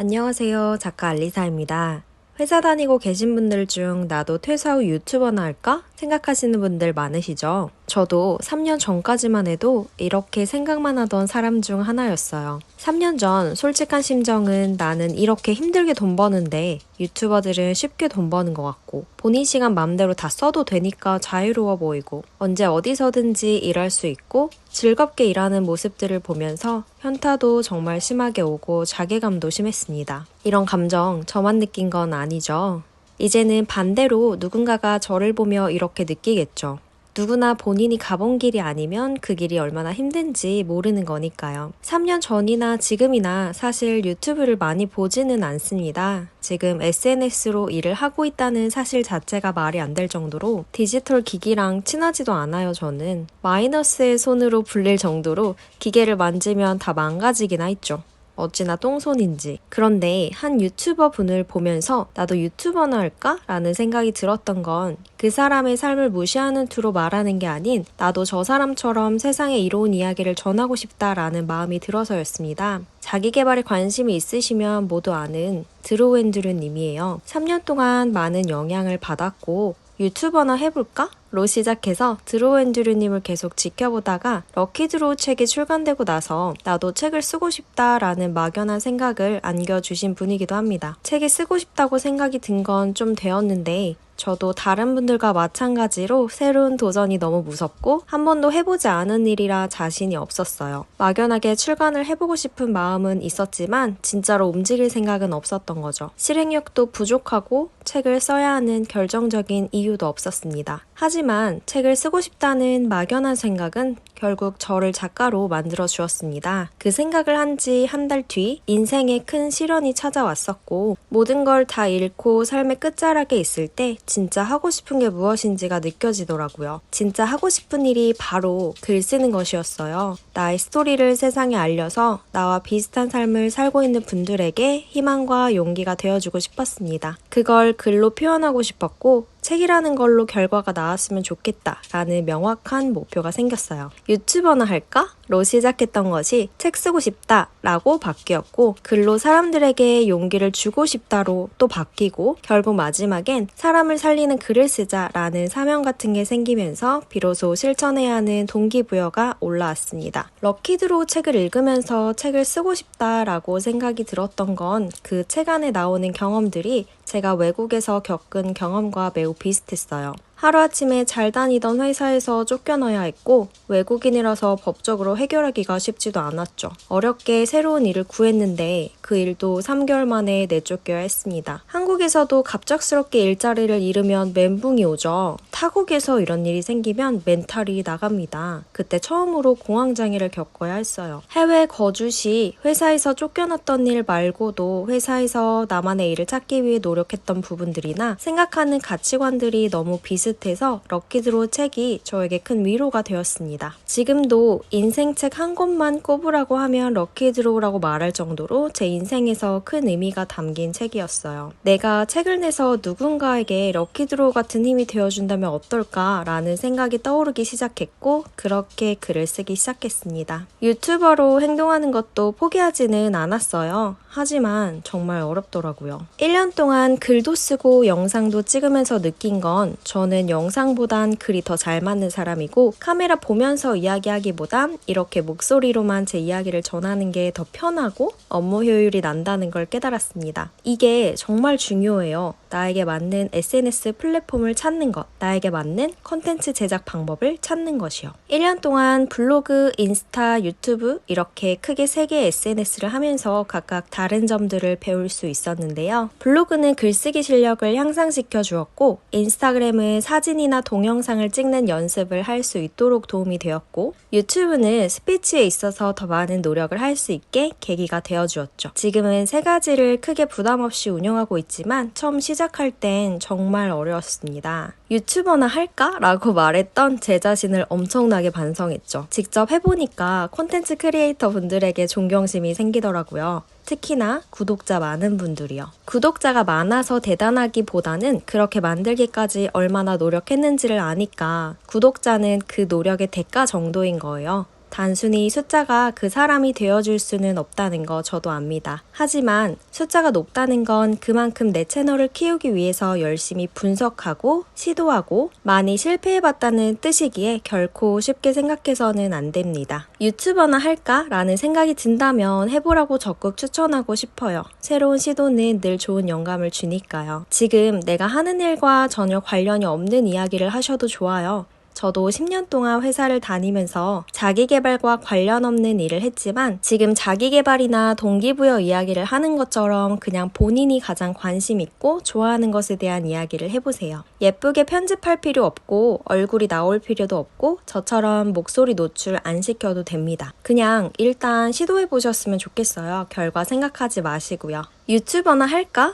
안녕하세요. 작가 알리사입니다. 회사 다니고 계신 분들 중 나도 퇴사 후 유튜버나 할까? 생각하시는 분들 많으시죠? 저도 3년 전까지만 해도 이렇게 생각만 하던 사람 중 하나였어요. 3년 전 솔직한 심정은 나는 이렇게 힘들게 돈 버는데 유튜버들은 쉽게 돈 버는 것 같고 본인 시간 맘대로 다 써도 되니까 자유로워 보이고 언제 어디서든지 일할 수 있고 즐겁게 일하는 모습들을 보면서 현타도 정말 심하게 오고 자괴감도 심했습니다. 이런 감정 저만 느낀 건 아니죠. 이제는 반대로 누군가가 저를 보며 이렇게 느끼겠죠. 누구나 본인이 가본 길이 아니면 그 길이 얼마나 힘든지 모르는 거니까요. 3년 전이나 지금이나 사실 유튜브를 많이 보지는 않습니다. 지금 SNS로 일을 하고 있다는 사실 자체가 말이 안 될 정도로 디지털 기기랑 친하지도 않아요, 저는. 마이너스의 손으로 불릴 정도로 기계를 만지면 다 망가지긴 했죠. 어찌나 똥손인지. 그런데 한 유튜버 분을 보면서 나도 유튜버나 할까? 라는 생각이 들었던 건 그 사람의 삶을 무시하는 투로 말하는 게 아닌 나도 저 사람처럼 세상에 이로운 이야기를 전하고 싶다라는 마음이 들어서였습니다. 자기 개발에 관심이 있으시면 모두 아는 드로우앤드류 님이에요. 3년 동안 많은 영향을 받았고 유튜버나 해볼까? 로 시작해서 드로우앤드류님을 계속 지켜보다가 럭키드로우 책이 출간되고 나서 나도 책을 쓰고 싶다라는 막연한 생각을 안겨주신 분이기도 합니다. 책이 쓰고 싶다고 생각이 든 건 좀 되었는데 저도 다른 분들과 마찬가지로 새로운 도전이 너무 무섭고 한 번도 해보지 않은 일이라 자신이 없었어요. 막연하게 출간을 해보고 싶은 마음은 있었지만 진짜로 움직일 생각은 없었던 거죠. 실행력도 부족하고 책을 써야 하는 결정적인 이유도 없었습니다. 하지만 책을 쓰고 싶다는 막연한 생각은 결국 저를 작가로 만들어 주었습니다. 그 생각을 한 지 한 달 뒤 인생에 큰 시련이 찾아왔었고 모든 걸 다 잃고 삶의 끝자락에 있을 때 진짜 하고 싶은 게 무엇인지가 느껴지더라고요. 진짜 하고 싶은 일이 바로 글 쓰는 것이었어요. 나의 스토리를 세상에 알려서 나와 비슷한 삶을 살고 있는 분들에게 희망과 용기가 되어주고 싶었습니다. 그걸 글로 표현하고 싶었고 책이라는 걸로 결과가 나왔으면 좋겠다라는 명확한 목표가 생겼어요. 유튜버나 할까? 로 시작했던 것이 책 쓰고 싶다라고 바뀌었고 글로 사람들에게 용기를 주고 싶다로 또 바뀌고 결국 마지막엔 사람을 살리는 글을 쓰자라는 사명 같은 게 생기면서 비로소 실천해야 하는 동기부여가 올라왔습니다. 럭키드로우 책을 읽으면서 책을 쓰고 싶다라고 생각이 들었던 건 그 책 안에 나오는 경험들이 제가 외국에서 겪은 경험과 매우 비슷했어요. 하루아침에 잘 다니던 회사에서 쫓겨나야 했고 외국인이라서 법적으로 해결하기가 쉽지도 않았죠. 어렵게 새로운 일을 구했는데 그 일도 3개월 만에 내쫓겨야 했습니다. 한국에서도 갑작스럽게 일자리를 잃으면 멘붕이 오죠. 타국에서 이런 일이 생기면 멘탈이 나갑니다. 그때 처음으로 공황장애를 겪어야 했어요. 해외 거주 시 회사에서 쫓겨났던 일 말고도 회사에서 나만의 일을 찾기 위해 노력했던 부분들이나 생각하는 가치관들이 너무 비슷해서 럭키드로우 책이 저에게 큰 위로가 되었습니다. 지금도 인생책 한 권만 꼽으라고 하면 럭키드로우라고 말할 정도로 제 인생에서 큰 의미가 담긴 책이었어요. 내가 책을 내서 누군가에게 럭키드로우 같은 힘이 되어준다면 어떨까라는 생각이 떠오르기 시작했고 그렇게 글을 쓰기 시작했습니다. 유튜버로 행동하는 것도 포기하지는 않았어요. 하지만 정말 어렵더라고요. 1년 동안 글도 쓰고 영상도 찍으면서 느낀 건 저는 영상보단 글이 더 잘 맞는 사람이고 카메라 보면서 이야기하기보단 이렇게 목소리로만 제 이야기를 전하는 게 더 편하고 업무 효율이 난다는 걸 깨달았습니다. 이게 정말 중요해요. 나에게 맞는 SNS 플랫폼을 찾는 것, 나에게 맞는 컨텐츠 제작 방법을 찾는 것이요. 1년 동안 블로그, 인스타, 유튜브 이렇게 크게 3개의 SNS를 하면서 각각 다른 점들을 배울 수 있었는데요. 블로그는 글쓰기 실력을 향상시켜 주었고 인스타그램은 사진이나 동영상을 찍는 연습을 할 수 있도록 도움이 되었고 유튜브는 스피치에 있어서 더 많은 노력을 할 수 있게 계기가 되어 주었죠. 지금은 3가지를 크게 부담 없이 운영하고 있지만 처음 시작할 땐 정말 어려웠습니다. 유튜버나 할까? 라고 말했던 제 자신을 엄청나게 반성했죠. 직접 해보니까 콘텐츠 크리에이터 분들에게 존경심이 생기더라고요. 특히나 구독자 많은 분들이요. 구독자가 많아서 대단하기보다는 그렇게 만들기까지 얼마나 노력했는지를 아니까 구독자는 그 노력의 대가 정도인 거예요. 단순히 숫자가 그 사람이 되어줄 수는 없다는 거 저도 압니다. 하지만 숫자가 높다는 건 그만큼 내 채널을 키우기 위해서 열심히 분석하고 시도하고 많이 실패해봤다는 뜻이기에 결코 쉽게 생각해서는 안 됩니다. 유튜버나 할까? 라는 생각이 든다면 해보라고 적극 추천하고 싶어요. 새로운 시도는 늘 좋은 영감을 주니까요. 지금 내가 하는 일과 전혀 관련이 없는 이야기를 하셔도 좋아요. 저도 10년 동안 회사를 다니면서 자기계발과 관련 없는 일을 했지만 지금 자기계발이나 동기부여 이야기를 하는 것처럼 그냥 본인이 가장 관심 있고 좋아하는 것에 대한 이야기를 해보세요. 예쁘게 편집할 필요 없고 얼굴이 나올 필요도 없고 저처럼 목소리 노출 안 시켜도 됩니다. 그냥 일단 시도해보셨으면 좋겠어요. 결과 생각하지 마시고요. 유튜버나 할까?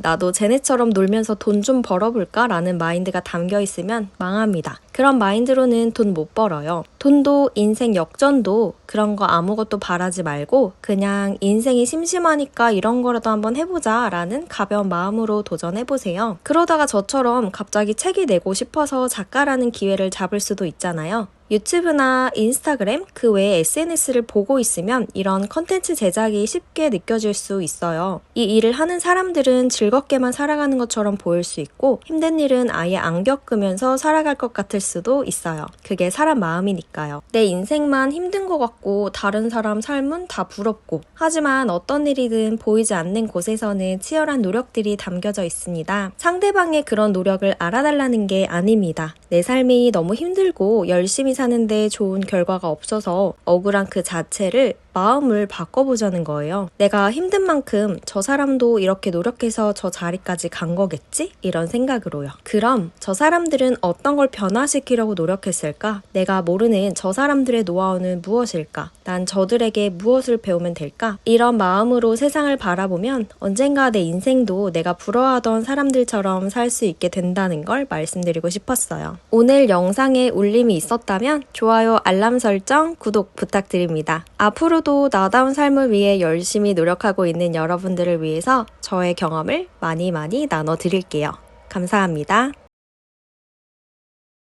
나도 쟤네처럼 놀면서 돈 좀 벌어볼까? 라는 마인드가 담겨 있으면 망합니다. 그런 마인드로는 돈 못 벌어요. 돈도 인생 역전도 그런 거 아무것도 바라지 말고 그냥 인생이 심심하니까 이런 거라도 한번 해보자 라는 가벼운 마음으로 도전해보세요. 그러다가 저처럼 갑자기 책이 내고 싶어서 작가라는 기회를 잡을 수도 있잖아요. 유튜브나 인스타그램 그 외에 SNS를 보고 있으면 이런 컨텐츠 제작이 쉽게 느껴질 수 있어요. 이 일을 하는 사람들은 즐겁게만 살아가는 것처럼 보일 수 있고 힘든 일은 아예 안 겪으면서 살아갈 것 같을 수도 있어요. 그게 사람 마음이니까요. 내 인생만 힘든 것 같고 다른 사람 삶은 다 부럽고 하지만 어떤 일이든 보이지 않는 곳에서는 치열한 노력들이 담겨져 있습니다. 상대방의 그런 노력을 알아달라는 게 아닙니다. 내 삶이 너무 힘들고 열심히 사는데 좋은 결과가 없어서 억울한 그 자체를 마음을 바꿔보자는 거예요. 내가 힘든 만큼 저 사람도 이렇게 노력해서 저 자리까지 간 거겠지? 이런 생각으로요. 그럼 저 사람들은 어떤 걸 변화시키려고 노력했을까? 내가 모르는 저 사람들의 노하우는 무엇일까? 난 저들에게 무엇을 배우면 될까? 이런 마음으로 세상을 바라보면 언젠가 내 인생도 내가 부러워하던 사람들처럼 살 수 있게 된다는 걸 말씀드리고 싶었어요. 오늘 영상에 울림이 있었다면 좋아요, 알람 설정, 구독 부탁드립니다. 앞으로도 나다운 삶을 위해 열심히 노력하고 있는 여러분들을 위해서 저의 경험을 많이 나눠드릴게요. 감사합니다.